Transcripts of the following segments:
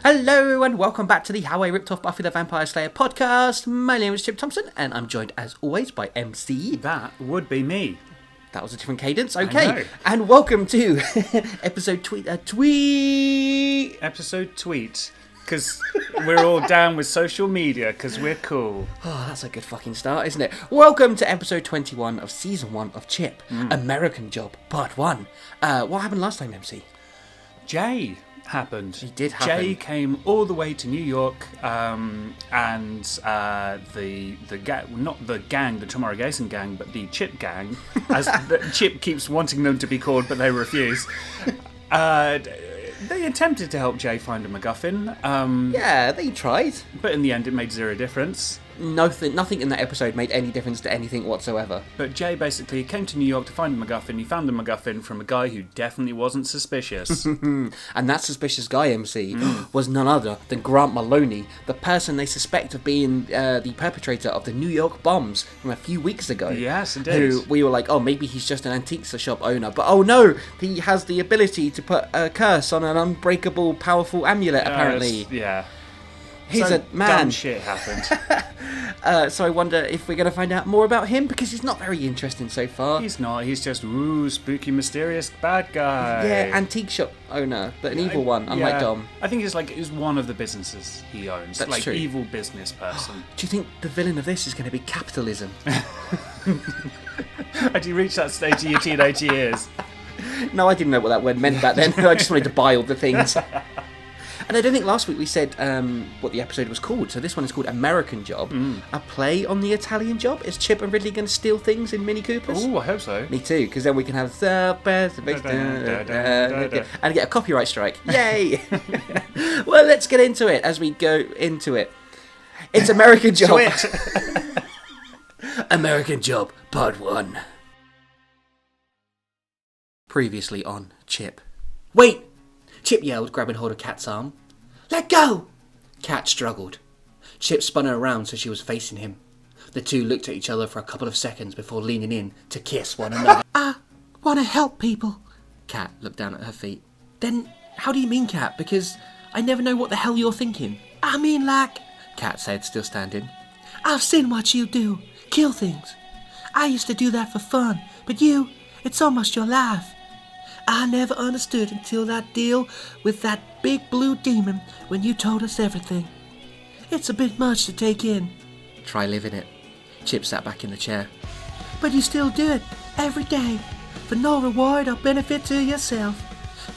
Hello and welcome back to the How I Ripped Off Buffy the Vampire Slayer podcast. My name is Chip Thompson and I'm joined as always by MC. That would be me. That was a different cadence. Okay. And welcome to episode tweet. Episode tweet. Because we're all down with social media because we're cool. Oh, that's a good fucking start, isn't it? Welcome to episode 21 of season 1 of Chip. American Job, part 1. What happened last time, MC? Jay happened. He did happen. Jay came all the way to New York, and the gang, not the gang, the Tomorrow Gason gang, but the Chip gang, as Chip keeps wanting them to be called, but they refuse. They attempted to help Jay find a MacGuffin. Yeah, they tried. But in the end, it made zero difference. Nothing in that episode made any difference to anything whatsoever. But Jay basically came to New York to find a MacGuffin. He found the MacGuffin from a guy who definitely wasn't suspicious. And that suspicious guy, MC, was none other than Grant Maloney, the person they suspect of being the perpetrator of the New York bombs from a few weeks ago. Yes, indeed. Who we were like, oh, maybe he's just an antique shop owner. But oh no, he has the ability to put a curse on an unbreakable, powerful amulet, apparently. Yeah. He's so a man. Dumb shit happened. So I wonder if we're going to find out more about him, because he's not very interesting so far. He's not. He's just, spooky, mysterious bad guy. Yeah, antique shop owner, but an evil one, unlike Dom. I think it's one of the businesses he owns. That's true. Evil business person. Do you think the villain of this is going to be capitalism? Had you reached that stage of your teenage years? No, I didn't know what that word meant back then. I just wanted to buy all the things. And I don't think last week we said what the episode was called, so this one is called American Job, a play on the Italian Job. Is Chip and Ridley going to steal things in Mini Coopers? Oh, I hope so. Me too, because then we can have the best and get a copyright strike. Yay! Well, let's get into it as we go into it. It's American Job. American Job, part 1. Previously on Chip. Wait! Chip yelled, grabbing hold of Kat's arm. Let go! Kat struggled. Chip spun her around so she was facing him. The two looked at each other for a couple of seconds before leaning in to kiss one another. I want to help people. Kat looked down at her feet. Then, how do you mean, Kat? Because I never know what the hell you're thinking. I mean, like... Kat said, still standing. I've seen what you do. Kill things. I used to do that for fun. But you, it's almost your life. I never understood until that deal with that big blue demon when you told us everything. It's a bit much to take in. Try living it. Chip sat back in the chair. But you still do it, every day, for no reward or benefit to yourself.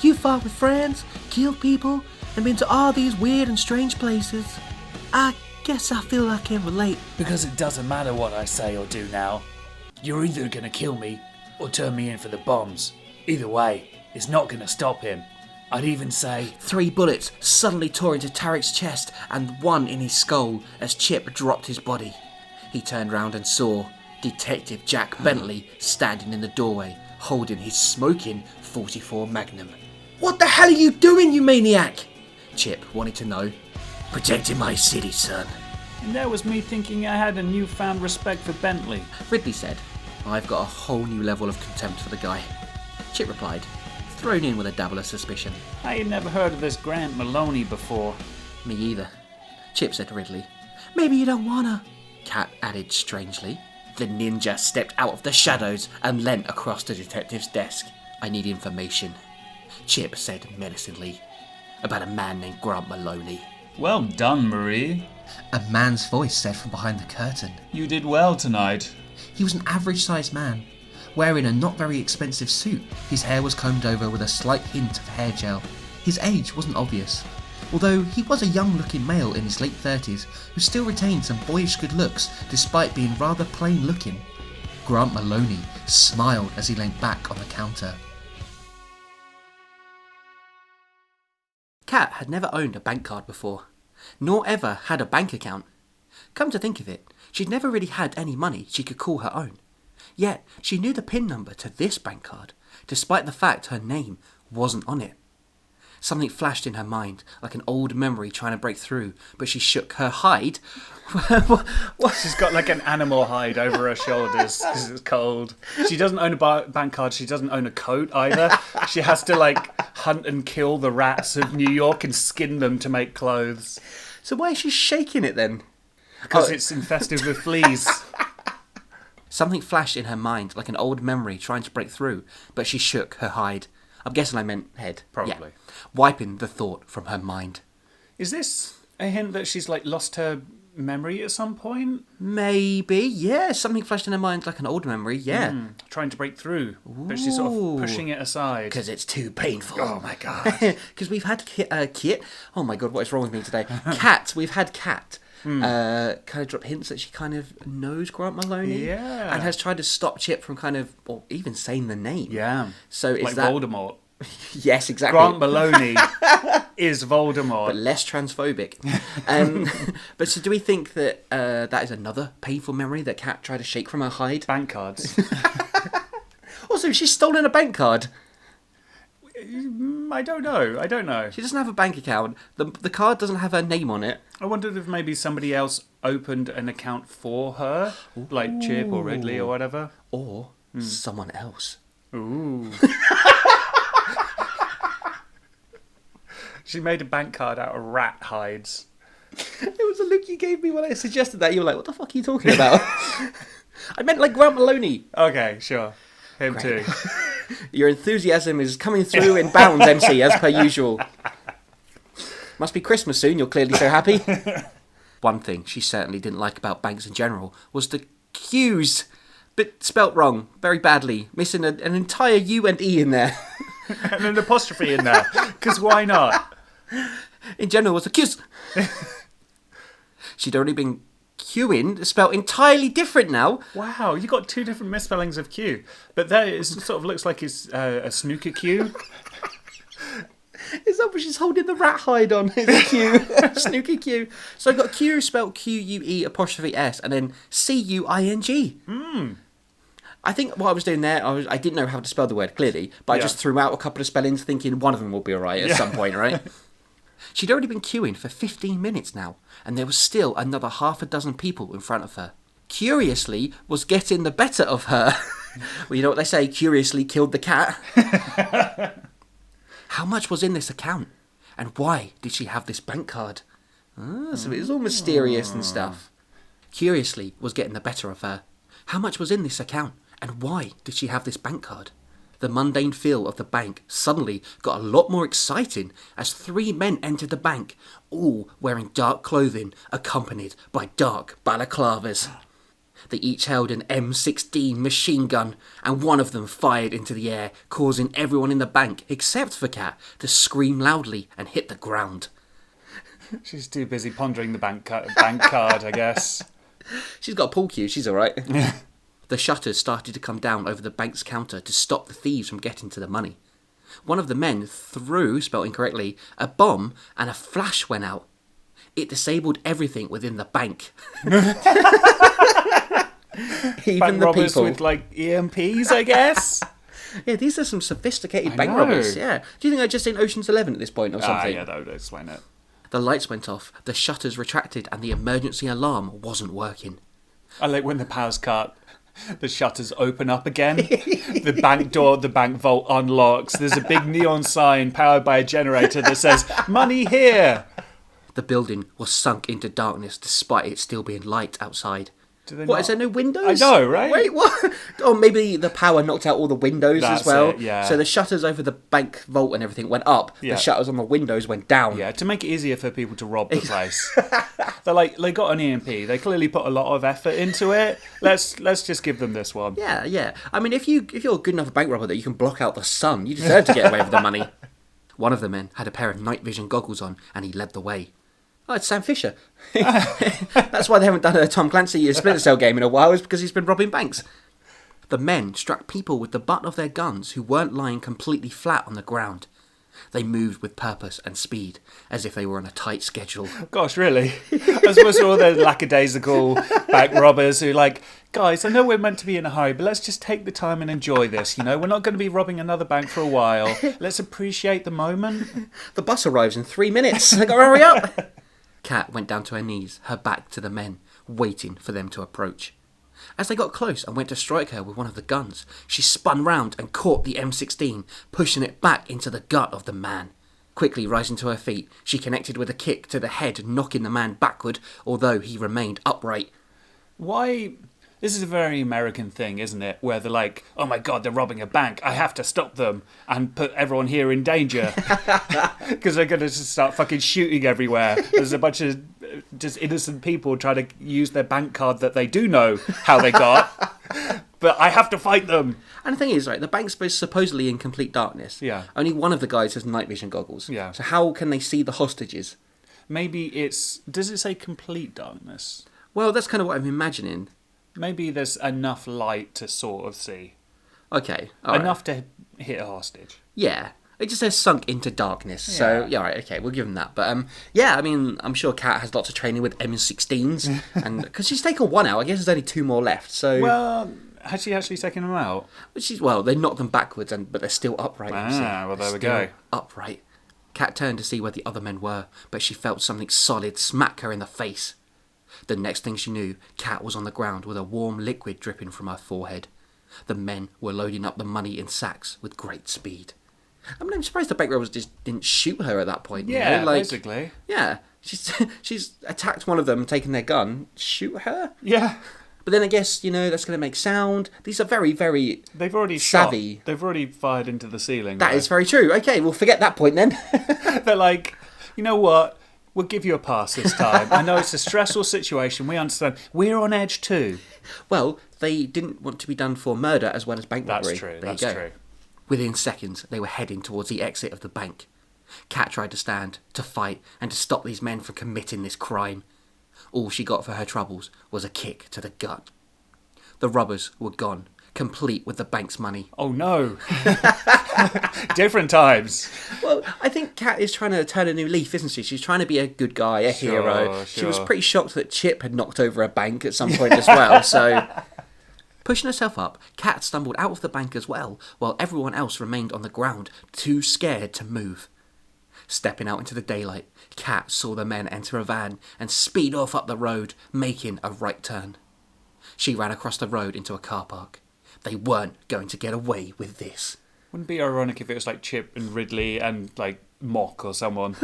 You fought with friends, killed people, and been to all these weird and strange places. I guess I feel I can relate. Because it doesn't matter what I say or do now. You're either gonna kill me or turn me in for the bombs. Either way, it's not going to stop him. I'd even say... 3 bullets suddenly tore into Tarek's chest and 1 in his skull as Chip dropped his body. He turned round and saw Detective Jack Bentley standing in the doorway, holding his smoking .44 Magnum. What the hell are you doing, you maniac? Chip wanted to know. Protecting my city, son. And that was me thinking I had a newfound respect for Bentley. Ridley said, I've got a whole new level of contempt for the guy. Chip replied, thrown in with a dabble of suspicion. I had never heard of this Grant Maloney before. Me either. Chip said to Ridley. Maybe you don't wanna. Kat added strangely. The ninja stepped out of the shadows and leant across the detective's desk. I need information. Chip said menacingly. About a man named Grant Maloney. Well done, Marie. A man's voice said from behind the curtain. You did well tonight. He was an average-sized man, wearing a not very expensive suit. His hair was combed over with a slight hint of hair gel. His age wasn't obvious, although he was a young-looking male in his late 30s who still retained some boyish good looks despite being rather plain-looking. Grant Maloney smiled as he leant back on the counter. Kat had never owned a bank card before, nor ever had a bank account. Come to think of it, she'd never really had any money she could call her own. Yet, she knew the PIN number to this bank card, despite the fact her name wasn't on it. Something flashed in her mind, like an old memory trying to break through, but she shook her hide. What? She's got like an animal hide over her shoulders because it's cold. She doesn't own a bank card. She doesn't own a coat either. She has to like hunt and kill the rats of New York and skin them to make clothes. So why is she shaking it then? Because it's infested with fleas. Something flashed in her mind like an old memory trying to break through, but she shook her hide. I'm guessing I meant head. Probably. Yeah. Wiping the thought from her mind. Is this a hint that she's like lost her memory at some point? Maybe, yeah. Something flashed in her mind like an old memory, yeah. Trying to break through, but she's sort of pushing it aside. Because it's too painful. Oh my god. Because we've had Kit. Oh my god, what is wrong with me today? Kat. We've had Kat. Kind of drop hints that she kind of knows Grant Maloney. Yeah. And has tried to stop Chip from kind of, or even saying the name. Yeah. So is like that... Voldemort. Yes, exactly. Grant Maloney is Voldemort. But less transphobic. But so do we think that that is another painful memory that Kat tried to shake from her hide? Bank cards. Also, she's stolen a bank card. I don't know. She doesn't have a bank account. The card doesn't have her name on it. I wondered if maybe somebody else opened an account for her, like Chip or Ridley or whatever. Or someone else. Ooh. She made a bank card out of rat hides. It was a look you gave me when I suggested that. You were like, what the fuck are you talking about? I meant like Grant Maloney. Okay, sure. Him too. Your enthusiasm is coming through in bounds, MC, as per usual. Must be Christmas soon, you're clearly so happy. One thing she certainly didn't like about banks in general was the Q's. But spelt wrong, very badly. Missing an entire U and E in there. And an apostrophe in there. Because why not? In general, was the Q's. She'd already been queuing, spelled entirely different now. Wow, you got two different misspellings of Q. But that is, sort of looks like it's a snooker cue. Is that what she's holding the rat hide on? Is a Q. Snooky Q. So I've got Q spelled Q-U-E'-S and then C-U-I-N-G. I think what I was doing there, I didn't know how to spell the word clearly, but I just threw out a couple of spellings thinking one of them will be alright at some point, right? She'd already been queuing for 15 minutes now, and there was still another half a dozen people in front of her. Curiously was getting the better of her. Well, you know what they say, curiously killed the cat. How much was in this account? And why did she have this bank card? So it was all mysterious and stuff. Curiously was getting the better of her. How much was in this account? And why did she have this bank card? The mundane feel of the bank suddenly got a lot more exciting as three men entered the bank, all wearing dark clothing accompanied by dark balaclavas. They each held an M16 machine gun, and one of them fired into the air, causing everyone in the bank, except for Kat, to scream loudly and hit the ground. She's too busy pondering the bank card, I guess. She's got a pool cue, she's alright. The shutters started to come down over the bank's counter to stop the thieves from getting to the money. One of the men threw, spelled incorrectly, a bomb and a flash went out. It disabled everything within the bank. Even Bank the robbers people. with like EMPs, I guess. Yeah, these are some sophisticated I bank know. robbers. Yeah. Do you think I'd just seen Ocean's 11 at this point or something? Yeah, that would explain it. The lights went off, the shutters retracted, and the emergency alarm wasn't working. I like when the power's cut. The shutters open up again. The bank door, the bank vault unlocks. There's a big neon sign powered by a generator that says, "Money here!" The building was sunk into darkness despite it still being light outside. Do they What, not- is there no windows? I know, right? Wait, what? Oh, maybe the power knocked out all the windows That's as well. it, yeah. So the shutters over the bank vault and everything went up. Yeah. The shutters on the windows went down. Yeah, to make it easier for people to rob the place. They're like, they got an EMP. They clearly put a lot of effort into it. Let's just give them this one. Yeah, yeah. I mean, if you're a good enough bank robber that you can block out the sun, you deserve to get away with the money. One of the men had a pair of night vision goggles on, and he led the way. Oh, it's Sam Fisher. That's why they haven't done a Tom Clancy Splinter Cell game in a while, is because he's been robbing banks. The men struck people with the butt of their guns who weren't lying completely flat on the ground. They moved with purpose and speed, as if they were on a tight schedule. Gosh, really? I suppose all the lackadaisical bank robbers who like, guys, I know we're meant to be in a hurry, but let's just take the time and enjoy this, you know? We're not going to be robbing another bank for a while. Let's appreciate the moment. The bus arrives in 3 minutes. I gotta hurry up. Kat went down to her knees, her back to the men, waiting for them to approach. As they got close and went to strike her with one of the guns, she spun round and caught the M16, pushing it back into the gut of the man. Quickly rising to her feet, she connected with a kick to the head, knocking the man backward, although he remained upright. Why? This is a very American thing, isn't it? Where they're like, oh my God, they're robbing a bank. I have to stop them and put everyone here in danger. Because they're going to start fucking shooting everywhere. There's a bunch of just innocent people trying to use their bank card that they do know how they got. But I have to fight them. And the thing is, right, the bank's supposedly in complete darkness. Yeah. Only one of the guys has night vision goggles. Yeah. So how can they see the hostages? Maybe it's... Does it say complete darkness? Well, that's kind of what I'm imagining. Maybe there's enough light to sort of see. Okay. All right. Enough to hit a hostage. Yeah. It just says sunk into darkness. So, yeah, all right, okay, we'll give him that. But, yeah, I mean, I'm sure Kat has lots of training with M16s. And because she's taken one out, I guess there's only two more left. So, Well, has she actually taken them out? well, they knocked them backwards, but they're still upright. you see. Well, there we Still go. Upright. Kat turned to see where the other men were, but she felt something solid smack her in the face. The next thing she knew, Kat was on the ground with a warm liquid dripping from her forehead. The men were loading up the money in sacks with great speed. I mean, I'm surprised the bank robbers just didn't shoot her at that point. Yeah, you know? basically. Yeah, she's attacked one of them, taken their gun. Shoot her? Yeah. But then I guess, that's going to make sound. These are very, very They've already savvy. Shot. They've already fired into the ceiling. That is very true. Okay, we'll forget that point then. They're like, you know what? We'll give you a pass this time. I know it's a stressful situation. We understand. We're on edge too. Well, they didn't want to be done for murder as well as bank robbery. That's true. There That's you go. true. Within seconds, they were heading towards the exit of the bank. Kat tried to stand, to fight, and to stop these men from committing this crime. All she got for her troubles was a kick to the gut. The robbers were gone, complete with the bank's money. Oh no. Different times. Well, I think Kat is trying to turn a new leaf, isn't she? She's trying to be a good guy, a hero. She was sure. pretty shocked that Chip had knocked over a bank at some point as well, so... Pushing herself up, Kat stumbled out of the bank as well, while everyone else remained on the ground, too scared to move. Stepping out into the daylight, Kat saw the men enter a van and speed off up the road, making a right turn. She ran across the road into a car park. They weren't going to get away with this. Wouldn't it be ironic if it was like Chip and Ridley and like Mock or someone?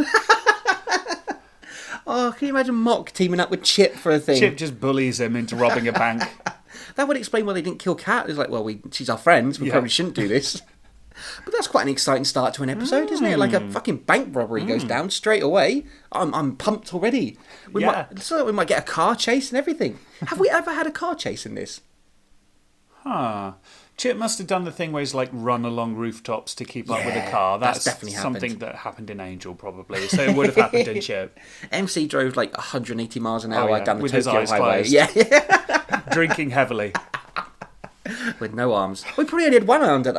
Oh, can you imagine Mock teaming up with Chip for a thing? Chip just bullies him into robbing a bank. That would explain why they didn't kill Kat. It's like, well, she's our friend. We probably shouldn't do this. But that's quite an exciting start to an episode, isn't it? Like a fucking bank robbery goes down straight away. I'm pumped already. We might get a car chase and everything. Have we ever had a car chase in this? Huh. Chip must have done the thing where he's like run along rooftops to keep up with a Yeah, car. that's That's definitely something happened. that happened in Angel probably. So it would have happened in Chip. MC drove like 180 miles an hour yeah, down the with his Tokyo eyes highway. closed. Yeah, Drinking heavily. with no arms. We probably only had one hand at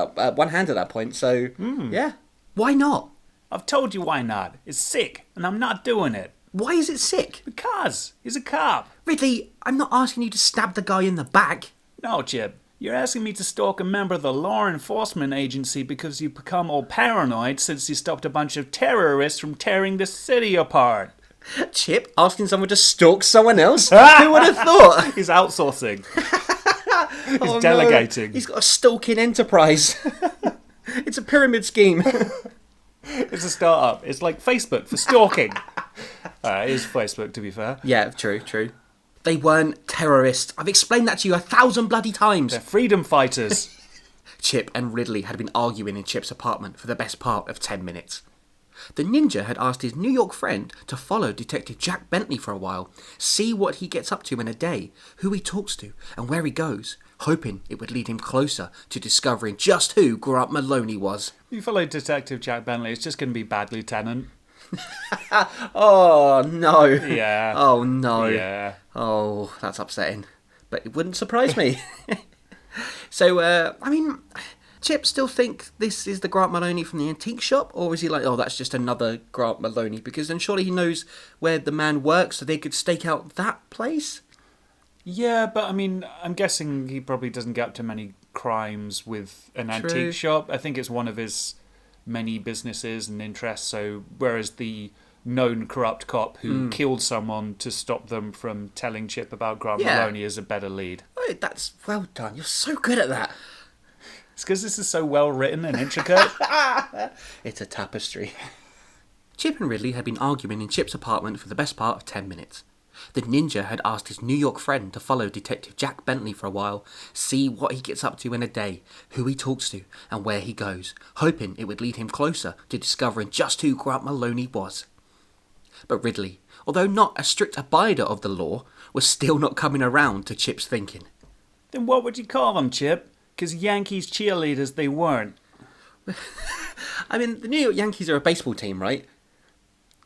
that point. So yeah, why not? I've told you why not. It's sick and I'm not doing it. Why is it sick? Because he's a cop. Ridley, I'm not asking you to stab the guy in the back. No, Chip. You're asking me to stalk a member of the law enforcement agency because you've become all paranoid since you stopped a bunch of terrorists from tearing the city apart. Chip asking someone to stalk someone else? Who would have thought? He's outsourcing. He's Oh, no. delegating. He's got a stalking enterprise. It's a pyramid scheme. It's a start-up. It's like Facebook for stalking. It is Facebook, to be fair. Yeah, true. They weren't terrorists. I've explained that to you 1,000 bloody times. They're freedom fighters. Chip and Ridley had been arguing in Chip's apartment for the best part of 10 minutes. The ninja had asked his New York friend to follow Detective Jack Bentley for a while, see what he gets up to in a day, who he talks to, and where he goes, hoping it would lead him closer to discovering just who Grant Maloney was. You follow Detective Jack Bentley, it's just going to be Bad Lieutenant. Oh, no. Yeah. Oh, no. Yeah. Oh, that's upsetting. But it wouldn't surprise me. So, Chip still think this is the Grant Maloney from the antique shop? Or is he like, oh, that's just another Grant Maloney? Because then surely he knows where the man works, so they could stake out that place? Yeah, but I'm guessing he probably doesn't get up to many crimes with an True. antique shop. I think it's one of his many businesses and interests. So whereas the known corrupt cop who killed someone to stop them from telling Chip about Grant Yeah. Maloney as a better lead. Oh, that's well done. You're so good at that. It's because this is so well written and intricate. It's a tapestry. Chip and Ridley had been arguing in Chip's apartment for the best part of 10 minutes. The ninja had asked his New York friend to follow Detective Jack Bentley for a while, see what he gets up to in a day, who he talks to, and where he goes, hoping it would lead him closer to discovering just who Grant Maloney was. But Ridley, although not a strict abider of the law, was still not coming around to Chip's thinking. Then what would you call them, Chip? Because Yankees cheerleaders they weren't. I mean, the New York Yankees are a baseball team, right?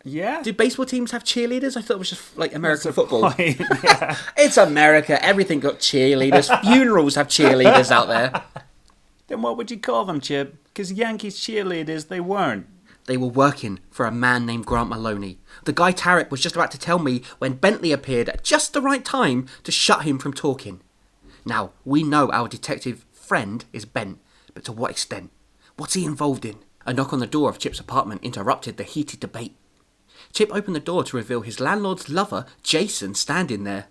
Yeah? Do baseball teams have cheerleaders? I thought it was just like American That's the football. point, yeah. It's America. Everything got cheerleaders. Funerals have cheerleaders out there. Then what would you call them, Chip? Because Yankees cheerleaders they weren't. They were working for a man named Grant Maloney. The guy Tarek was just about to tell me when Bentley appeared at just the right time to shut him from talking. Now, we know our detective friend is bent, but to what extent? What's he involved in? A knock on the door of Chip's apartment interrupted the heated debate. Chip opened the door to reveal his landlord's lover, Jason, standing there.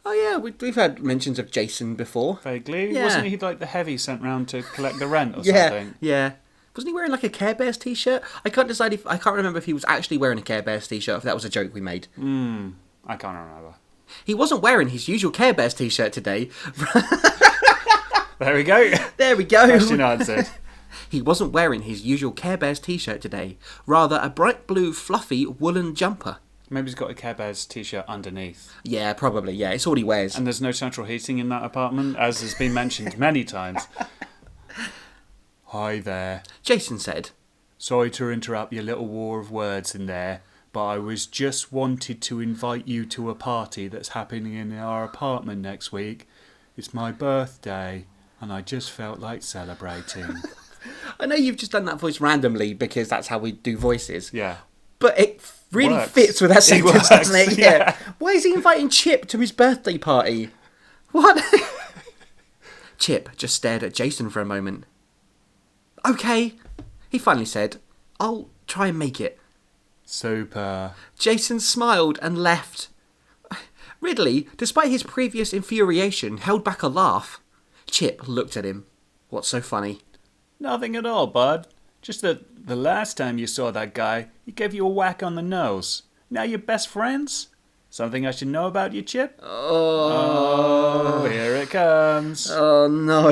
Oh yeah, we've had mentions of Jason before. Vaguely. Yeah. Wasn't he like the heavy sent round to collect the rent or Yeah, something? yeah. Wasn't he wearing like a Care Bears t-shirt? I can't remember if he was actually wearing a Care Bears t-shirt or if that was a joke we made. I can't remember. He wasn't wearing his usual Care Bears t-shirt today. There we go. There we go. Question answered. He wasn't wearing his usual Care Bears t-shirt today. Rather, a bright blue fluffy woolen jumper. Maybe he's got a Care Bears t-shirt underneath. Yeah, probably. Yeah, it's all he wears. And there's no central heating in that apartment, as has been mentioned many times. Hi there. Jason said, Sorry to interrupt your little war of words in there, but I was just wanted to invite you to a party that's happening in our apartment next week. It's my birthday, and I just felt like celebrating. I know you've just done that voice randomly because that's how we do voices. Yeah. But it really Works. fits with that It sentence, works, doesn't it? yeah. Why is he inviting Chip to his birthday party? What? Chip just stared at Jason for a moment. Okay, he finally said, I'll try and make it. Super. Jason smiled and left. Ridley, despite his previous infuriation, held back a laugh. Chip looked at him. What's so funny? Nothing at all, bud. Just that the last time you saw that guy, he gave you a whack on the nose. Now you're best friends? Something I should know about you, Chip? Oh, here it comes. Oh no.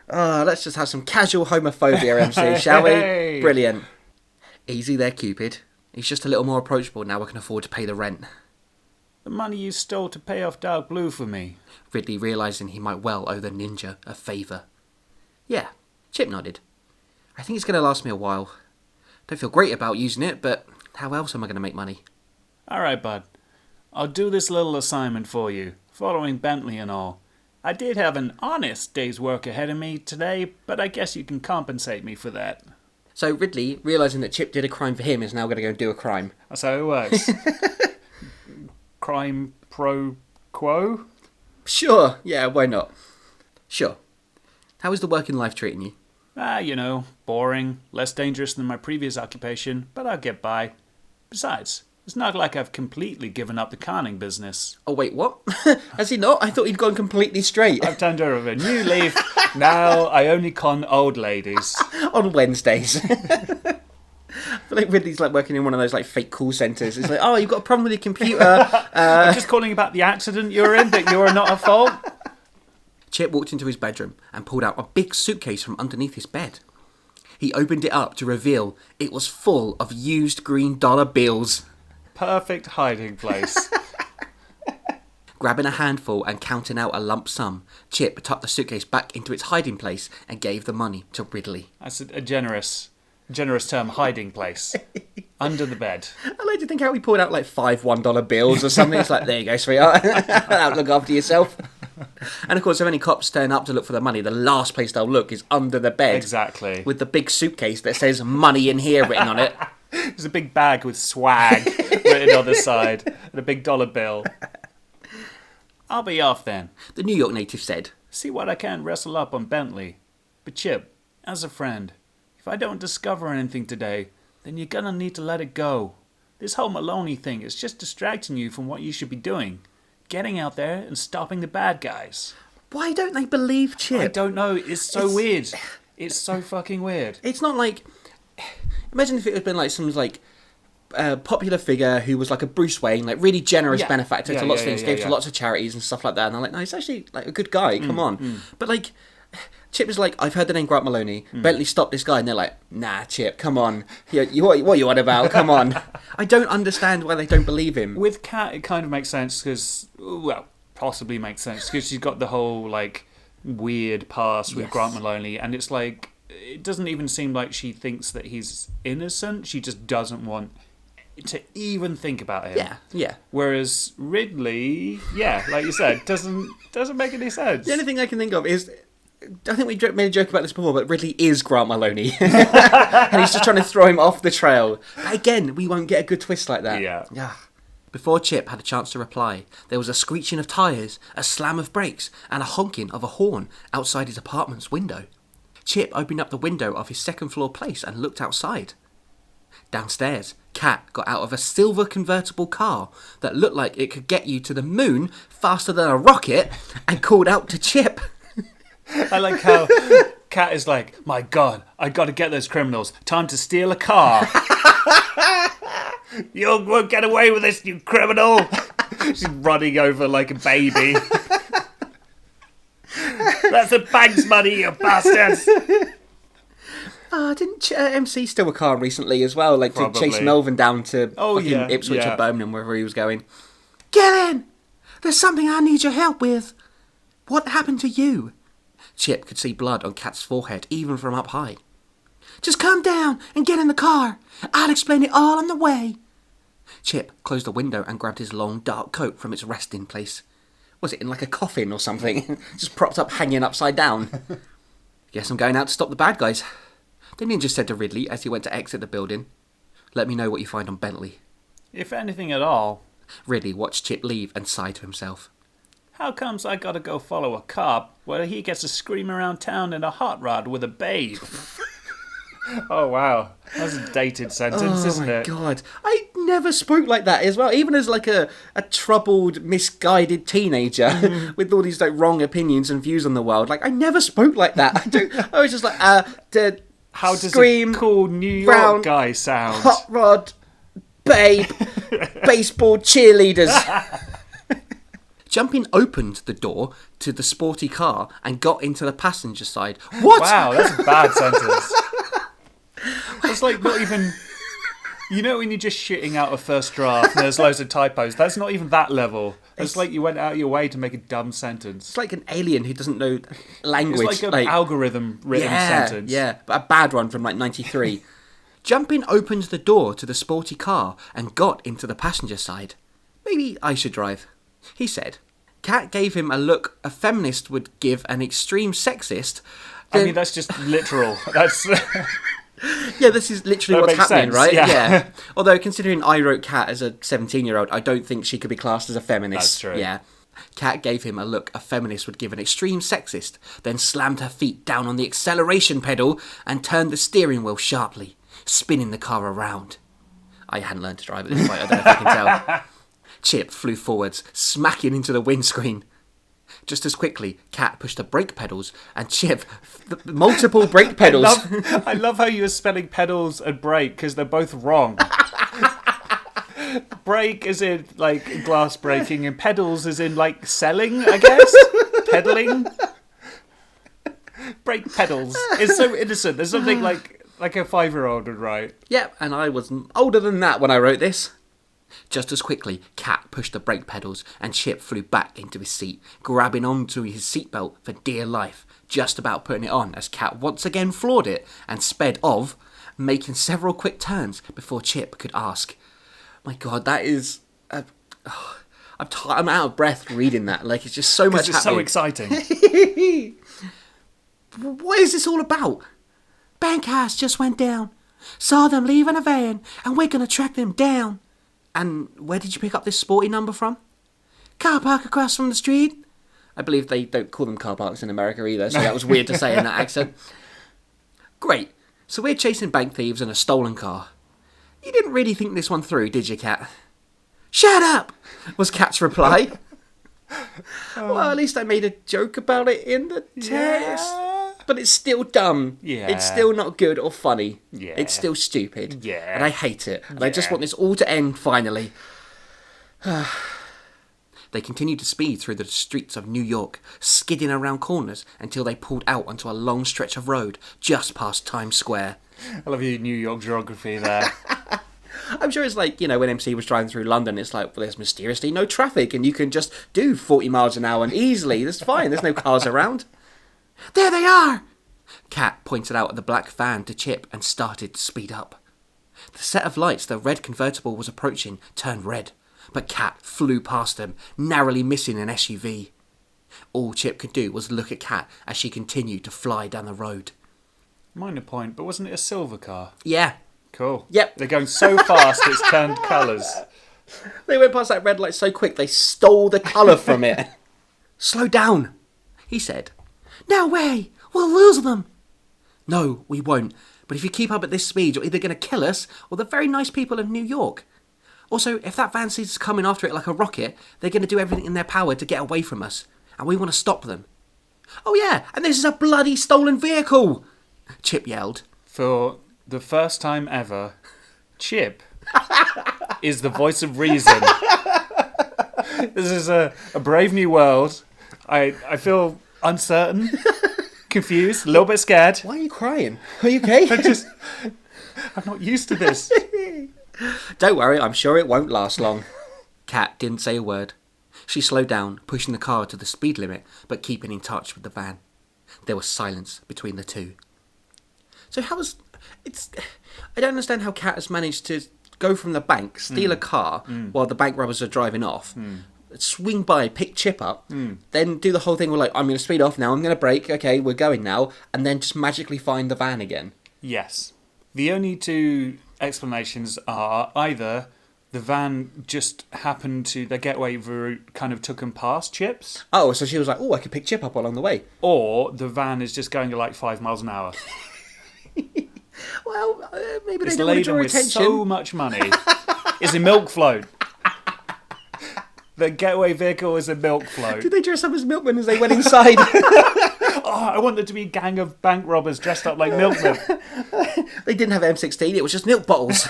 Let's just have some casual homophobia, MC, shall we? Hey. Brilliant. Easy there, Cupid. He's just a little more approachable now we can afford to pay the rent. The money you stole to pay off Dark Blue for me. Ridley realising he might well owe the ninja a favour. Yeah, Chip nodded. I think it's going to last me a while. Don't feel great about using it, but how else am I going to make money? Alright, bud. I'll do this little assignment for you, following Bentley and all. I did have an honest day's work ahead of me today, but I guess you can compensate me for that. So Ridley, realising that Chip did a crime for him, is now going to go and do a crime. That's how it works. Crime pro quo? Sure, yeah, why not? Sure. How is the working life treating you? You know, boring, less dangerous than my previous occupation, but I'll get by. Besides, it's not like I've completely given up the conning business. Oh wait, what? Has he not? I thought he'd gone completely straight. I've turned over a new leaf. Now I only con old ladies. On Wednesdays. I feel like Ridley's like working in one of those like fake call centres. It's like, oh, you've got a problem with your computer. I'm just calling about the accident you're in, that you're not at fault. Chip walked into his bedroom and pulled out a big suitcase from underneath his bed. He opened it up to reveal it was full of used green dollar bills. Perfect hiding place. Grabbing a handful and counting out a lump sum, Chip tucked the suitcase back into its hiding place and gave the money to Ridley. That's a generous term, hiding place. Under the bed. I like to think how he pulled out like 5 $1 bills or something. It's like, there you go, sweetheart. Look after yourself. And of course, if any cops turn up to look for the money, the last place they'll look is under the bed. Exactly. With the big suitcase that says money in here written on it. There's a big bag with swag written on the side and a big dollar bill. I'll be off then. The New York native said. See what I can wrestle up on Bentley. But Chip, as a friend, if I don't discover anything today, then you're gonna need to let it go. This whole Maloney thing is just distracting you from what you should be doing. Getting out there and stopping the bad guys. Why don't they believe Chip? I don't know. It's so weird. It's so fucking weird. It's not like... Imagine if it had been like some like popular figure who was like a Bruce Wayne, like really generous benefactor to lots of things, gave to lots of charities and stuff like that. And I'm like, no, he's actually like a good guy. Come on. But like... Chip is like, I've heard the name Grant Maloney. Bentley, stop this guy. And they're like, nah, Chip, come on. What are you on about? Come on. I don't understand why they don't believe him. With Kat, it kind of makes sense because, well, possibly makes sense because she's got the whole, like, weird past with Grant Maloney. And it's like, it doesn't even seem like she thinks that he's innocent. She just doesn't want to even think about him. Yeah. Whereas Ridley, like you said, doesn't make any sense. The only thing I can think of is... I think we made a joke about this before, but Ridley is Grant Maloney. And he's just trying to throw him off the trail. But again, we won't get a good twist like that. Yeah. Before Chip had a chance to reply, there was a screeching of tyres, a slam of brakes, and a honking of a horn outside his apartment's window. Chip opened up the window of his second-floor place and looked outside. Downstairs, Kat got out of a silver convertible car that looked like it could get you to the moon faster than a rocket and called out to Chip. I like how Kat is like, my God, I got to get those criminals. Time to steal a car. You won't get away with this, you criminal. She's running over like a baby. That's the bank's money, you bastards. Didn't MC steal a car recently as well? Like Probably. to chase Melvin down to fucking Ipswich or Birmingham, wherever he was going. Get in! There's something I need your help with. What happened to you? Chip could see blood on Kat's forehead, even from up high. Just come down and get in the car. I'll explain it all on the way. Chip closed the window and grabbed his long, dark coat from its resting place. Was it in like a coffin or something? Just propped up, hanging upside down. Guess I'm going out to stop the bad guys. The ninja said to Ridley as he went to exit the building. Let me know what you find on Bentley. If anything at all. Ridley watched Chip leave and sighed to himself. How comes I gotta go follow a cop while he gets to scream around town in a hot rod with a babe? Oh, wow. That's a dated sentence, isn't it? Oh, my God. I never spoke like that as well. Even as, like, a troubled, misguided teenager with all these, like, wrong opinions and views on the world. Like, I never spoke like that. I was just like, how does scream, a cool New York brown, guy sound? Hot rod, babe, baseball cheerleaders. Jumping opened the door to the sporty car and got into the passenger side. What? Wow, that's a bad sentence. It's like not even... You know when you're just shitting out a first draft and there's loads of typos? That's not even that level. It's like you went out of your way to make a dumb sentence. It's like an alien who doesn't know language. It's like an algorithm-written sentence. Yeah, but a bad one from like 93. Jumping opened the door to the sporty car and got into the passenger side. Maybe I should drive, he said. Kat gave him a look a feminist would give an extreme sexist. I mean, that's just literal. That's... Yeah, this is literally That what's makes happening, sense, right? yeah. Although, considering I wrote Kat as a 17-year-old, I don't think she could be classed as a feminist. That's true. Yeah. Kat gave him a look a feminist would give an extreme sexist, then slammed her feet down on the acceleration pedal and turned the steering wheel sharply, spinning the car around. I hadn't learned to drive at this point, I don't know if you can tell. Chip flew forwards, smacking into the windscreen. Just as quickly, Kat pushed the brake pedals, and Chip, multiple brake pedals. I love how you're spelling pedals and brake, because they're both wrong. Brake is in, like, glass breaking, and pedals is in, like, selling, I guess? Pedaling? Brake pedals. It's so innocent. There's something like a 5-year-old would write. Yep, and I was older than that when I wrote this. Just as quickly, Kat pushed the brake pedals and Chip flew back into his seat, grabbing onto his seatbelt for dear life, just about putting it on as Kat once again floored it and sped off, making several quick turns before Chip could ask. My God, that is... I'm out of breath reading that. Like, it's just so much It's happening. so exciting. What is this all about? Bank heist just went down. Saw them leaving a van, and we're going to track them down. And where did you pick up this sporty number from? Car park across from the street. I believe they don't call them car parks in America either, so that was weird to say in that accent. Great. So we're chasing bank thieves in a stolen car. You didn't really think this one through, did you, Cat? Shut up, was Cat's reply. Well, at least I made a joke about it in the text. Yeah. But it's still dumb. Yeah. It's still not good or funny. Yeah. It's still stupid. Yeah. And I hate it. And I just Yeah. want this all to end, finally. They continued to speed through the streets of New York, skidding around corners until they pulled out onto a long stretch of road just past Times Square. I love your New York geography there. I'm sure it's like, when MC was driving through London, it's like, well, there's mysteriously no traffic and you can just do 40 miles an hour and easily. That's fine. There's no cars around. There they are! Cat pointed out at the black van to Chip and started to speed up. The set of lights the red convertible was approaching turned red, but Cat flew past them, narrowly missing an SUV. All Chip could do was look at Cat as she continued to fly down the road. Minor point, but wasn't it a silver car? Yeah. Cool. Yep. They're going so fast it's turned colours. They went past that red light so quick they stole the colour from it. Slow down, he said. No way, we'll lose them. No, we won't. But if you keep up at this speed, you're either going to kill us or the very nice people of New York. Also, if that van sees us coming after it like a rocket, they're going to do everything in their power to get away from us. And we want to stop them. Oh yeah, and this is a bloody stolen vehicle, Chip yelled. For the first time ever, Chip is the voice of reason. This is a brave new world. I feel uncertain, confused, a little bit scared. Why are you crying? Are you okay? I'm not used to this. Don't worry, I'm sure it won't last long. Cat didn't say a word. She slowed down, pushing the car to the speed limit, but keeping in touch with the van. There was silence between the two. So I don't understand how Cat has managed to go from the bank, steal a car while the bank robbers are driving off, swing by, pick Chip up, then do the whole thing where like, I'm going to speed off now, I'm going to brake, okay, we're going now, and then just magically find the van again. Yes. The only two explanations are either the van just happened to, the getaway route kind of took them past Chip's, Oh, so she was like, oh, I could pick Chip up along the way. or the van is just going at like 5 miles an hour. Well, maybe It's they don't want to draw laden with attention. so much money. It's a milk float. The getaway vehicle is a milk float. Did they dress up as milkmen as they went inside? Oh, I want there to be a gang of bank robbers dressed up like milkmen. They didn't have M16, it was just milk bottles.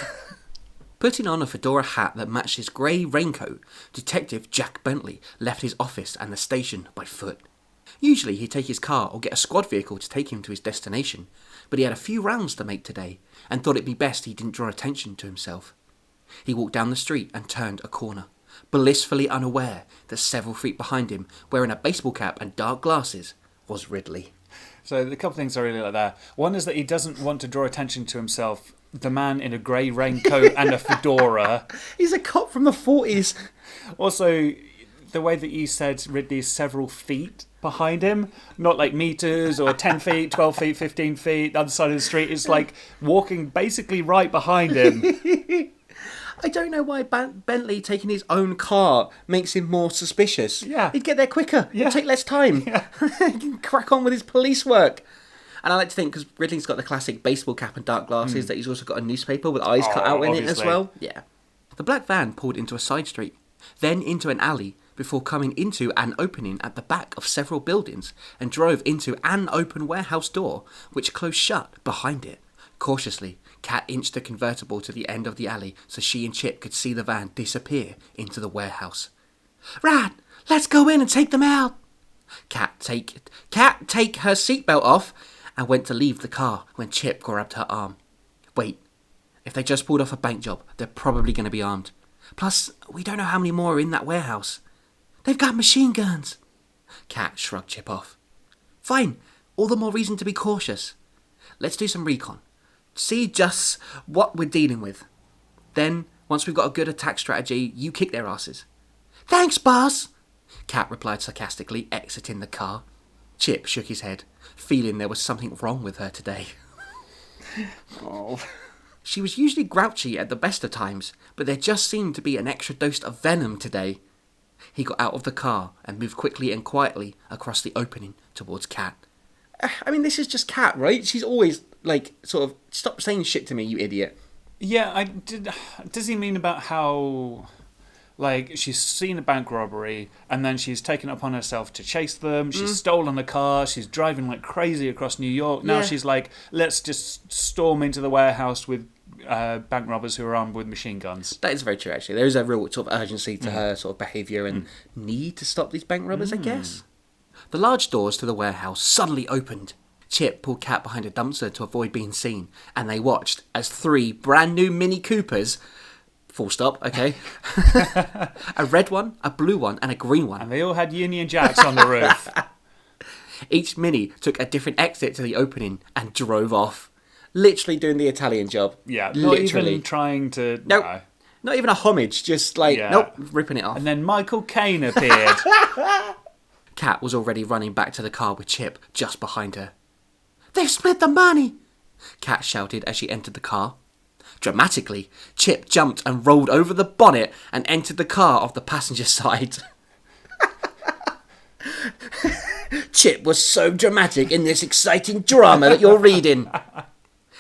Putting on a fedora hat that matched his grey raincoat, Detective Jack Bentley left his office and the station by foot. Usually he'd take his car or get a squad vehicle to take him to his destination, but he had a few rounds to make today and thought it'd be best he didn't draw attention to himself. He walked down the street and turned a corner, blissfully unaware that several feet behind him, wearing a baseball cap and dark glasses, was Ridley. So the couple things I really like there. One is that he doesn't want to draw attention to himself. The man in a grey raincoat and a fedora. He's a cop from the 40s. Also, the way that you said Ridley is several feet behind him, not like meters or 10 feet, 12 feet, 15 feet, the other side of the street. It's like walking basically right behind him. I don't know why Bentley taking his own car makes him more suspicious. Yeah. He'd get there quicker. Yeah. He'd take less time. Yeah. He can crack on with his police work. And I like to think, because Ridley's got the classic baseball cap and dark glasses, that he's also got a newspaper with eyes cut out in it as obviously. well. Yeah. The black van pulled into a side street, then into an alley, before coming into an opening at the back of several buildings, and drove into an open warehouse door, which closed shut behind it. Cautiously, Cat inched the convertible to the end of the alley so she and Chip could see the van disappear into the warehouse. Right, let's go in and take them out. Cat take her seatbelt off and went to leave the car when Chip grabbed her arm. Wait, if they just pulled off a bank job, they're probably going to be armed. Plus, we don't know how many more are in that warehouse. They've got machine guns. Cat shrugged Chip off. Fine, all the more reason to be cautious. Let's do some recon. See just what we're dealing with. Then, once we've got a good attack strategy, you kick their asses. Thanks, boss, Cat replied sarcastically, exiting the car. Chip shook his head, feeling there was something wrong with her today. Oh. She was usually grouchy at the best of times, but there just seemed to be an extra dose of venom today. He got out of the car and moved quickly and quietly across the opening towards Cat. I mean, this is just Cat, right? She's always, like, sort of, stop saying shit to me, you idiot. Yeah, does he mean about how, like, she's seen a bank robbery and then she's taken it upon herself to chase them? She's stolen a car. She's driving like crazy across New York. Now Yeah. she's like, let's just storm into the warehouse with bank robbers who are armed with machine guns. That is very true, actually. There is a real sort of urgency to her sort of behaviour and need to stop these bank robbers, I guess. The large doors to the warehouse suddenly opened. Chip pulled Cat behind a dumpster to avoid being seen, and they watched as 3 brand new Mini Coopers, full stop, okay, a red one, a blue one, and a green one. And they all had Union Jacks on the roof. Each Mini took a different exit to the opening and drove off. Literally doing the Italian job. Yeah, not literally. even trying to... Nope. No. Not even a homage, just like, Yeah. nope, ripping it off. And then Michael Caine appeared. Cat was already running back to the car with Chip just behind her. "They've split the money!" Cat shouted as she entered the car. Dramatically, Chip jumped and rolled over the bonnet and entered the car off the passenger side. Chip was so dramatic in this exciting drama that you're reading.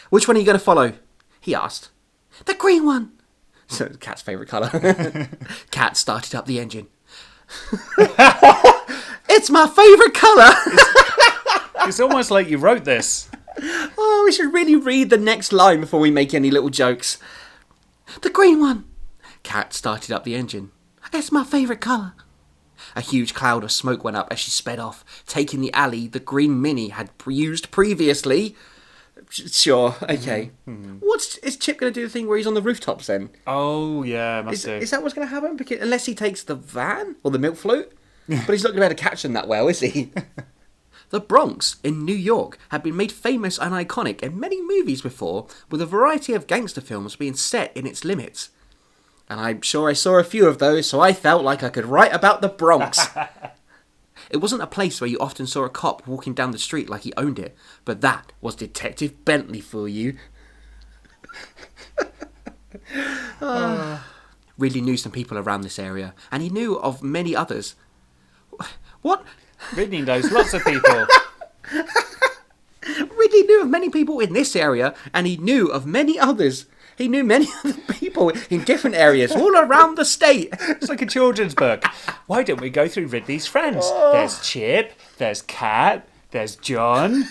"Which one are you going to follow?" he asked. "The green one." So Cat's favourite colour. Cat started up the engine. "It's my favourite colour." It's almost like you wrote this. Oh, we should really read the next line before we make any little jokes. "The green one." Cat started up the engine. "It's my favourite colour." A huge cloud of smoke went up as she sped off, taking the alley the green Mini had used previously. Sure, okay. Is Chip going to do the thing where he's on the rooftops then? Oh, yeah, must do. Is that what's going to happen? Because unless he takes the van or the milk float? But he's not going to be able to catch them that well, is he? The Bronx in New York had been made famous and iconic in many movies before, with a variety of gangster films being set in its limits. And I'm sure I saw a few of those, so I felt like I could write about the Bronx. It wasn't a place where you often saw a cop walking down the street like he owned it, but that was Detective Bentley for you. Really knew some people around this area, and he knew of many others. What? Ridney knows lots of people. Ridley knew of many people in this area, and he knew of many others. He knew many other people in different areas all around the state. It's like a children's book. Why don't we go through Ridley's friends? There's Chip, there's Cat, there's John.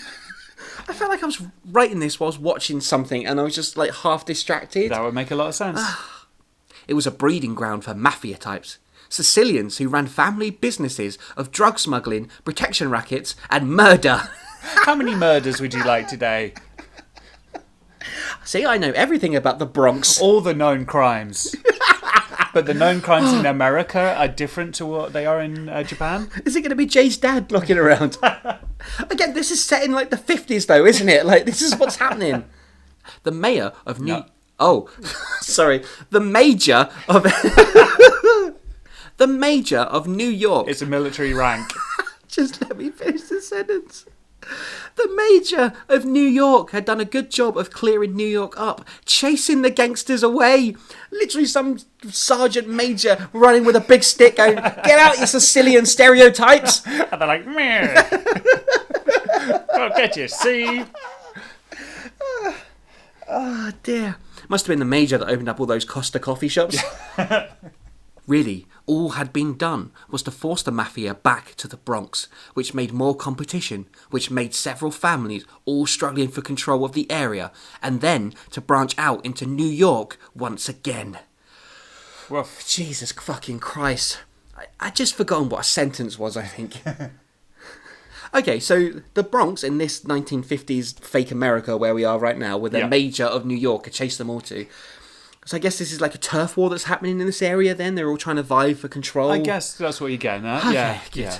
I felt like I was writing this whilst watching something, and I was just like half distracted. That would make a lot of sense. It was a breeding ground for mafia types. Sicilians who ran family businesses of drug smuggling, protection rackets, and murder. How many murders would you like today? See, I know everything about the Bronx. All the known crimes. But the known crimes in America are different to what they are in Japan? Is it going to be Jay's dad looking around? Again, this is set in like the 50s though, isn't it? Like, this is what's happening. The mayor of No. Oh, sorry. The major of... The major of New York. It's a military rank. Just let me finish the sentence. The major of New York had done a good job of clearing New York up, chasing the gangsters away. Literally some sergeant major running with a big stick going, "Get out, you Sicilian stereotypes." And they're like, meh. I'll get you, see? Oh dear. Must have been the major that opened up all those Costa coffee shops. Really, all had been done was to force the mafia back to the Bronx, which made more competition, which made several families all struggling for control of the area, and then to branch out into New York once again. Woof. Jesus fucking Christ. I just forgotten what a sentence was, I think. Okay, so the Bronx in this 1950s fake America where we are right now, where the Yeah. major of New York had chased them all to. So I guess this is like a turf war that's happening in this area then? They're all trying to vie for control? I guess that's what you're getting at. Okay, Yeah, good. yeah.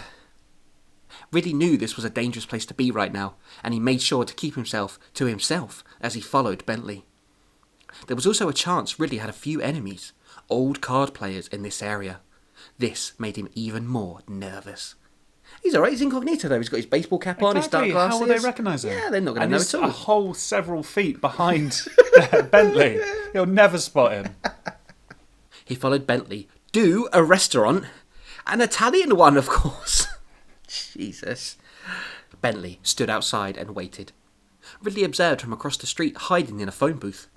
Ridley knew this was a dangerous place to be right now, and he made sure to keep himself to himself as he followed Bentley. There was also a chance Ridley had a few enemies, old card players in this area. This made him even more nervous. He's alright, he's incognito though, he's got his baseball cap on, his dark Exactly. glasses. How will they recognise him? Yeah, they're not going to And know he's at all. a whole several feet behind Bentley. He'll never spot him. He followed Bentley to a restaurant, an Italian one, of course. Jesus. Bentley stood outside and waited. Ridley observed from across the street hiding in a phone booth.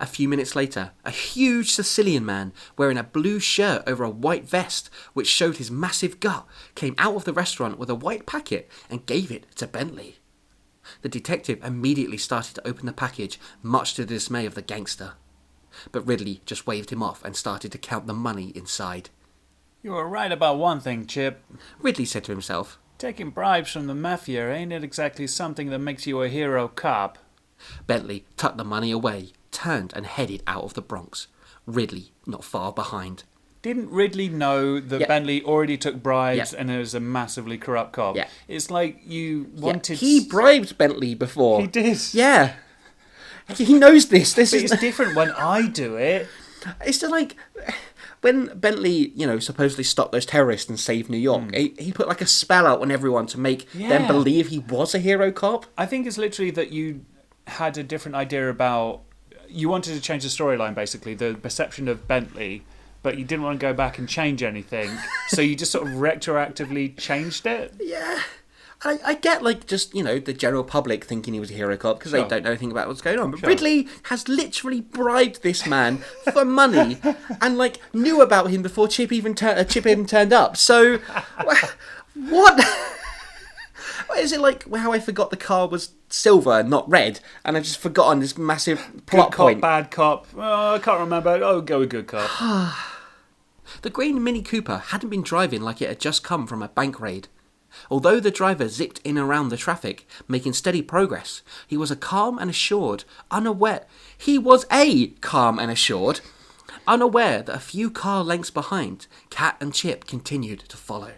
A few minutes later, a huge Sicilian man wearing a blue shirt over a white vest which showed his massive gut came out of the restaurant with a white packet and gave it to Bentley. The detective immediately started to open the package, much to the dismay of the gangster. But Ridley just waved him off and started to count the money inside. You were right about one thing, Chip. Ridley said to himself. Taking bribes from the mafia ain't it exactly something that makes you a hero cop? Bentley tucked the money away, turned and headed out of the Bronx. Ridley not far behind. Didn't Ridley know that Bentley already took bribes Yep. and was a massively corrupt cop? Yeah. It's like you wanted... He bribed Bentley before. He did. Yeah. He knows this. But it's different when I do it. It's just like when Bentley, supposedly stopped those terrorists and saved New York. He put like a spell out on everyone to make them believe he was a hero cop. I think it's literally that you had a different idea about... You wanted to change the storyline, basically, the perception of Bentley, but you didn't want to go back and change anything, so you just sort of retroactively changed it. Yeah. I get, the general public thinking he was a hero cop because they don't know anything about what's going on. But Ridley has literally bribed this man for money and, knew about him before Chip even turned up. So, what? Is it like how I forgot the car was silver and not red, and I've just forgotten this massive plot Good cop, point? bad cop. Oh, I can't remember. Oh, go with good cop. The green Mini Cooper hadn't been driving like it had just come from a bank raid. Although the driver zipped in and around the traffic, making steady progress, he was calm and assured, unaware that a few car lengths behind, Cat and Chip continued to follow.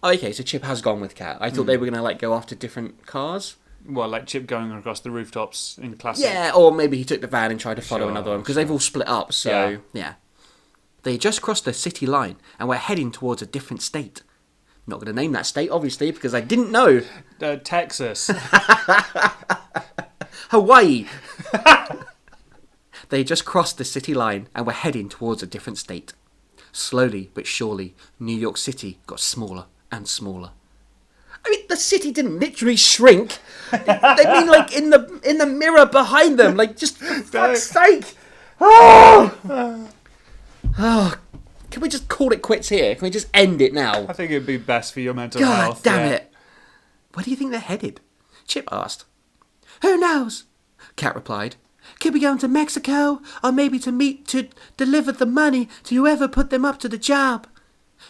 Okay, so Chip has gone with Cat. I thought they were going to go after different cars. Well, like Chip going across the rooftops in classic. Yeah, or maybe he took the van and tried to follow another one, because they've all split up, so yeah. They just crossed the city line and were heading towards a different state. Not going to name that state, obviously, because I didn't know. Texas. Hawaii. They just crossed the city line and were heading towards a different state. Slowly but surely, New York City got smaller and smaller. I mean, the city didn't literally shrink. They mean in the mirror behind them. Just for fuck's sake. Oh! Can we just call it quits here? Can we just end it now? I think it'd be best for your mental God health. damn it. Where do you think they're headed? Chip asked. Who knows? Cat replied. Could be going to Mexico, or maybe to deliver the money to whoever put them up to the job.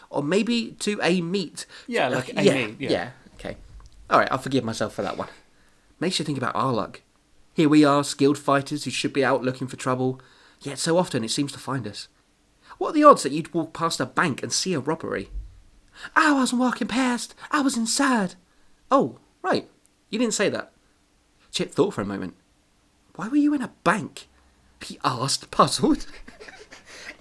Or maybe to a meet. Yeah, like a meet. Yeah, okay. Alright, I'll forgive myself for that one. Makes you think about our luck. Here we are, skilled fighters who should be out looking for trouble, yet so often it seems to find us. What are the odds that you'd walk past a bank and see a robbery? I wasn't walking past, I was inside. Oh, right, you didn't say that. Chip thought for a moment. Why were you in a bank? He asked, puzzled. Is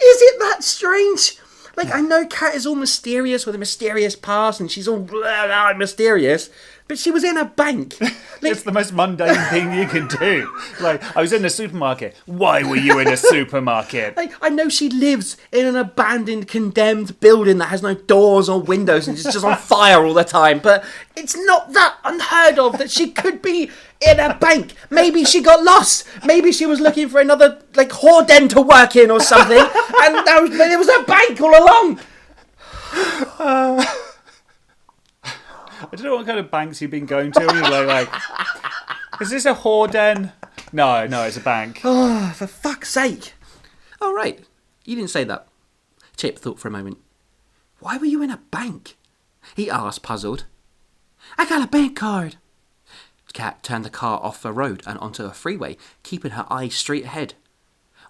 it that strange? I know Kat is all mysterious with a mysterious past and she's all blah, blah, mysterious, but she was in a bank. It's the most mundane thing you can do. I was in a supermarket. Why were you in a supermarket? I know she lives in an abandoned, condemned building that has no doors or windows and is just on fire all the time, but it's not that unheard of that she could be in a bank. Maybe she got lost. Maybe she was looking for another, whore den to work in or something, and there was a bank all along. I don't know what kind of banks you've been going to. And you're like, is this a whore den? No, it's a bank. Oh, for fuck's sake. Oh, right. You didn't say that. Chip thought for a moment. Why were you in a bank? He asked, puzzled. I got a bank card. Cat turned the car off the road and onto a freeway, keeping her eyes straight ahead.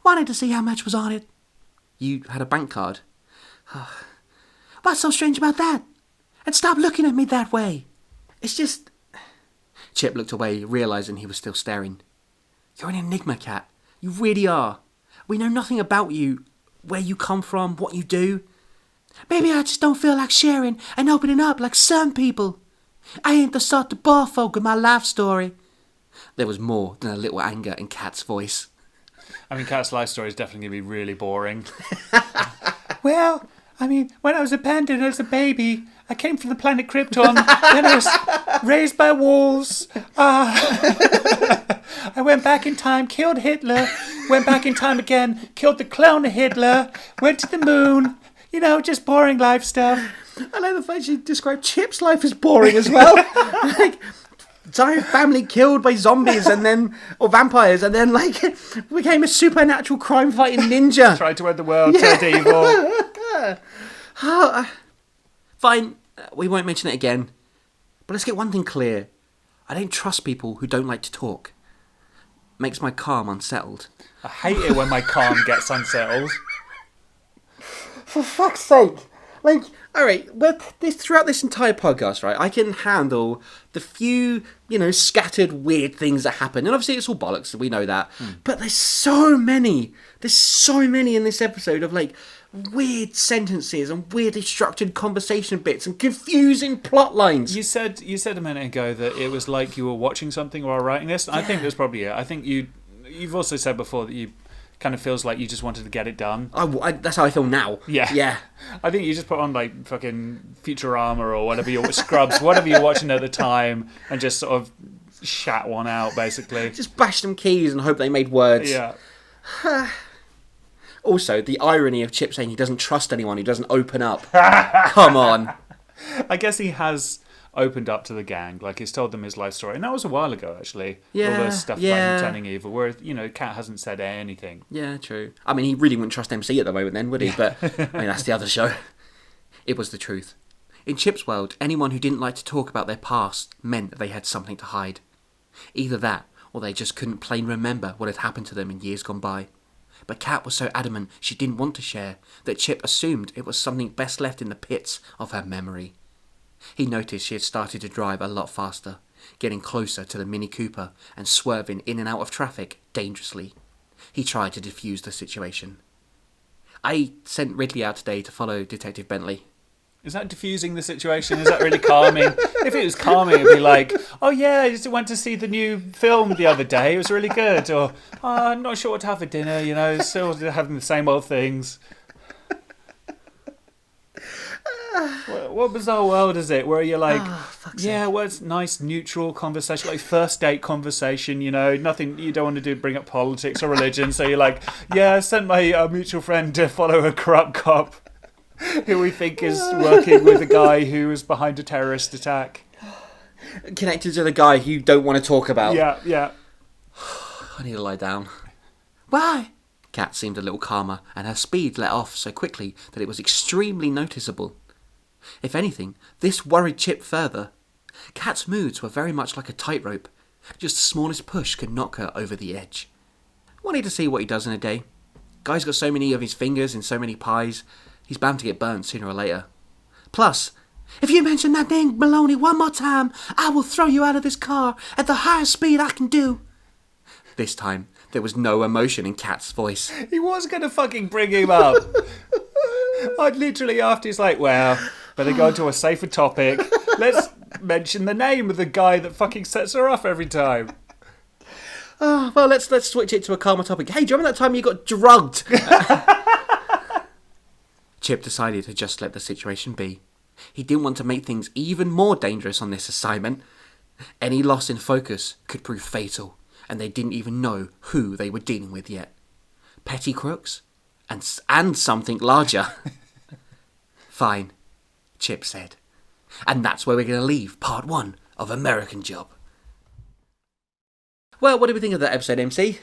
Wanted to see how much was on it. You had a bank card? What's so strange about that? And stop looking at me that way. It's just... Chip looked away, realising he was still staring. You're an enigma, Cat. You really are. We know nothing about you, where you come from, what you do. Maybe I just don't feel like sharing and opening up like some people. I ain't the sort to bore folk with my life story. There was more than a little anger in Cat's voice. I mean, Cat's life story is definitely going to be really boring. Well, I mean, when I was abandoned as a baby, I came from the planet Krypton, then I was raised by wolves. I went back in time, killed Hitler, went back in time again, killed the clone of Hitler, went to the moon. You know, just boring life stuff. I like the fact she described Chip's life as boring as well. Like, entire family killed by zombies or vampires, and then like became a supernatural crime-fighting ninja. Tried to end the world, turned evil. Fine, we won't mention it again. But let's get one thing clear. I don't trust people who don't like to talk. Makes my calm unsettled. I hate it when my calm gets unsettled. For fuck's sake. Like, alright, but throughout this entire podcast, right, I can handle the few, scattered weird things that happen. And obviously it's all bollocks, we know that. But there's so many in this episode of, like, weird sentences and weirdly structured conversation bits and confusing plot lines. You said a minute ago that it was like you were watching something while writing this. Yeah. I think that's probably it. I think you've also said before that you kind of feels like you just wanted to get it done. That's how I feel now. Yeah. I think you just put on like fucking Futurama or whatever Scrubs, whatever you're watching at the time, and just sort of shat one out, basically. Just bash some keys and hope they made words. Yeah. Also, the irony of Chip saying he doesn't trust anyone who doesn't open up. Come on. I guess he has opened up to the gang, like he's told them his life story, and that was a while ago actually. Yeah, all the stuff about him turning evil, where Cat hasn't said anything. Yeah, true. I mean, he really wouldn't trust MC at the moment then, would he? But I mean, that's the other show. It was the truth. In Chip's world, anyone who didn't like to talk about their past meant that they had something to hide. Either that, or they just couldn't plain remember what had happened to them in years gone by. But Cat was so adamant she didn't want to share that Chip assumed it was something best left in the pits of her memory. He noticed she had started to drive a lot faster, getting closer to the Mini Cooper and swerving in and out of traffic dangerously. He tried to defuse the situation. I sent Ridley out today to follow Detective Bentley. Is that diffusing the situation? Is that really calming? If it was calming, it'd be like, oh yeah, I just went to see the new film the other day. It was really good. Or, oh, I'm not sure what to have for dinner, still having the same old things. What bizarre world is it where you're like, it's nice neutral conversation, like first date conversation, nothing you don't want to do, bring up politics or religion. So you're like, I sent my mutual friend to follow a corrupt cop who we think is working with a guy who was behind a terrorist attack. Connected to the guy who you don't want to talk about. Yeah. I need to lie down. Why? Cat seemed a little calmer, and her speed let off so quickly that it was extremely noticeable. If anything, this worried Chip further. Cat's moods were very much like a tightrope. Just the smallest push could knock her over the edge. Wanted to see what he does in a day. Guy's got so many of his fingers in so many pies, he's bound to get burnt sooner or later. Plus, if you mention that dang baloney one more time, I will throw you out of this car at the highest speed I can do. This time, there was no emotion in Cat's voice. He was going to fucking bring him up. I'd literally, after he's like, well, better go to a safer topic. Let's mention the name of the guy that fucking sets her off every time. Well, let's switch it to a calmer topic. Hey, do you remember that time you got drugged? Chip decided to just let the situation be. He didn't want to make things even more dangerous on this assignment. Any loss in focus could prove fatal, and they didn't even know who they were dealing with yet. Petty crooks? And something larger. Fine, Chip said. And that's where we're going to leave part 1 of American Job. Well, what did we think of that episode, MC?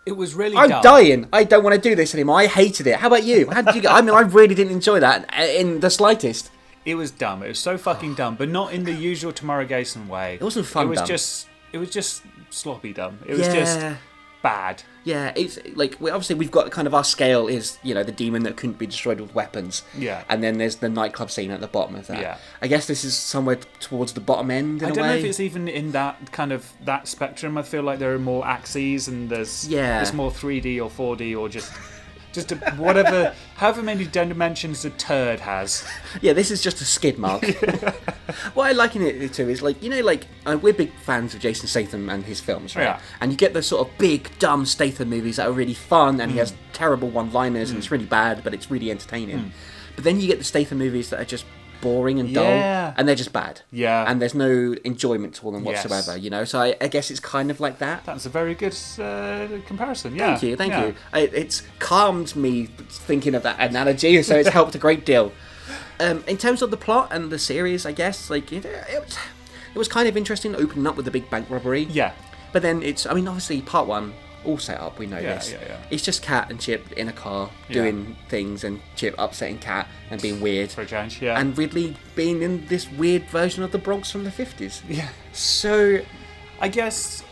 It was really I'm dumb. dying. I don't want to do this anymore. I hated it. How about you? How did you get? I mean, I really didn't enjoy that in the slightest. It was dumb. It was so fucking dumb, but not in the usual Tamara Gayson way. It wasn't fun. It was dumb. just sloppy dumb. It was just bad. Yeah, it's like obviously we've got kind of our scale is the demon that couldn't be destroyed with weapons. Yeah. And then there's the nightclub scene at the bottom of that. Yeah. I guess this is somewhere towards the bottom end. I don't know if it's even in that kind of that spectrum. I feel like there are more axes and there's more 3D or 4D or just whatever, however many dimensions a turd has. Yeah, this is just a skid mark. What I liken it to is we're big fans of Jason Statham and his films, right? Yeah. And you get those sort of big, dumb Statham movies that are really fun, and he has terrible one-liners, and it's really bad, but it's really entertaining. But then you get the Statham movies that are just boring and dull, Yeah. and they're just bad. Yeah. And there's no enjoyment to them Yes. whatsoever, you know? So I guess it's kind of like that. That's a very good comparison. Yeah. Thank you. It's calmed me thinking of that analogy, so it's helped a great deal. In terms of the plot and the series, I guess, like, it was kind of interesting opening up with the big bank robbery. Yeah. But then obviously part one, all set up, we know this. Yeah. It's just Cat and Chip in a car doing things, and Chip upsetting Cat and being weird. For a change, yeah. And Ridley being in this weird version of the Bronx from the 50s. Yeah. So, I guess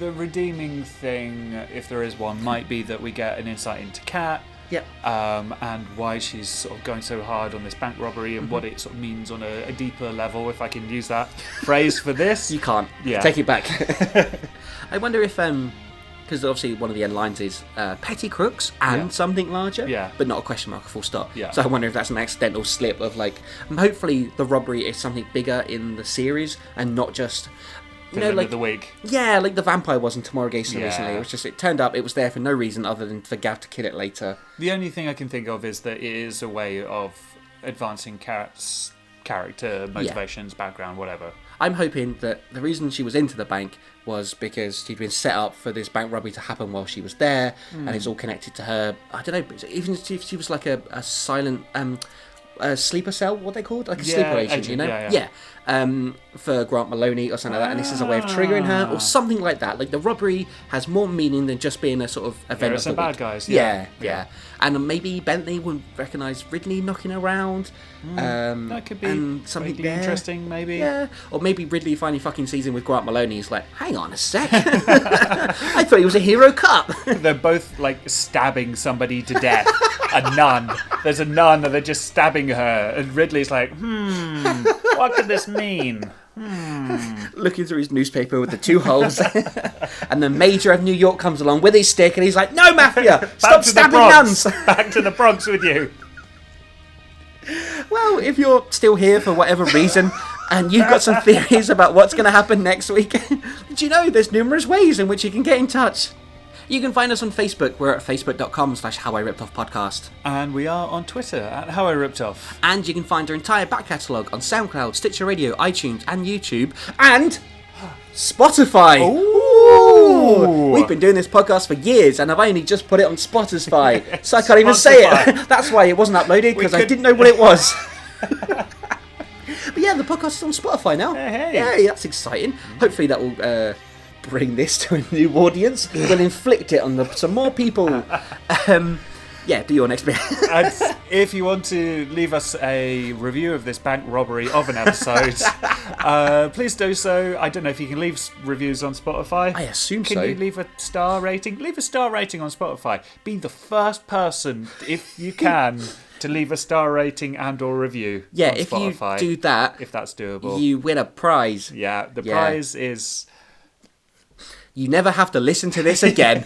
the redeeming thing, if there is one, might be that we get an insight into Cat. yeah. And why she's sort of going so hard on this bank robbery and what it sort of means on a deeper level, if I can use that phrase for this. You can't. Yeah. Take it back. I wonder if, because obviously one of the end lines is petty crooks and something larger, Yeah. but not a question mark, a full stop. Yeah. So I wonder if that's an accidental slip of like, hopefully the robbery is something bigger in the series and not just, Villain of the week. yeah, like the vampire was in Tomorrow Gayson Yeah. recently. It was just, it turned up, it was there for no reason other than for Gav to kill it later. The only thing I can think of is that it is a way of advancing Cat's character, motivations, background, whatever. I'm hoping that the reason she was into the bank was because she'd been set up for this bank robbery to happen while she was there, and it's all connected to her. I don't know, even if she was like a silent a sleeper cell, what they called, like a sleeper agent, you know? Yeah. For Grant Maloney or something like that, and this is a way of triggering her or something like that. Like the robbery has more meaning than just being a sort of event of the some week. bad guys, Yeah. yeah. And maybe Bentley would recognise Ridley knocking around. That could be and something vaguely there. interesting, maybe. Yeah, or maybe Ridley finally fucking sees him with Grant Maloney. He's like, hang on a sec, I thought he was a hero cop. They're both like stabbing somebody to death. A nun. There's a nun and they're just stabbing her. And Ridley's like, what could this mean? Looking through his newspaper with the two holes, and the Major of New York comes along with his stick, and he's like, "No, Mafia, stop stabbing nuns." Back to the Bronx with you. Well, if you're still here for whatever reason, and you've got some theories about what's going to happen next week, do you know there's numerous ways in which you can get in touch? You can find us on Facebook. We're at facebook.com/HowIRippedOffPodcast. And we are on Twitter at How I Ripped Off. And you can find our entire back catalogue on SoundCloud, Stitcher Radio, iTunes, and YouTube, and Spotify. Ooh. We've been doing this podcast for years, and I've only just put it on Spotify, so I can't even say it. That's why it wasn't uploaded, because I didn't know what it was. But yeah, the podcast is on Spotify now. Hey. Yay, that's exciting. Hopefully that will bring this to a new audience. We'll inflict it on some more people. Yeah, do your next bit. And if you want to leave us a review of this bank robbery of an episode, please do so. I don't know if you can leave reviews on Spotify. I assume Can so. you leave a star rating? Leave a star rating on Spotify. Be the first person, if you can, to leave a star rating and or review Yeah, on if Spotify. you do that, if that's doable. you win a prize. Yeah, the prize is... You never have to listen to this again.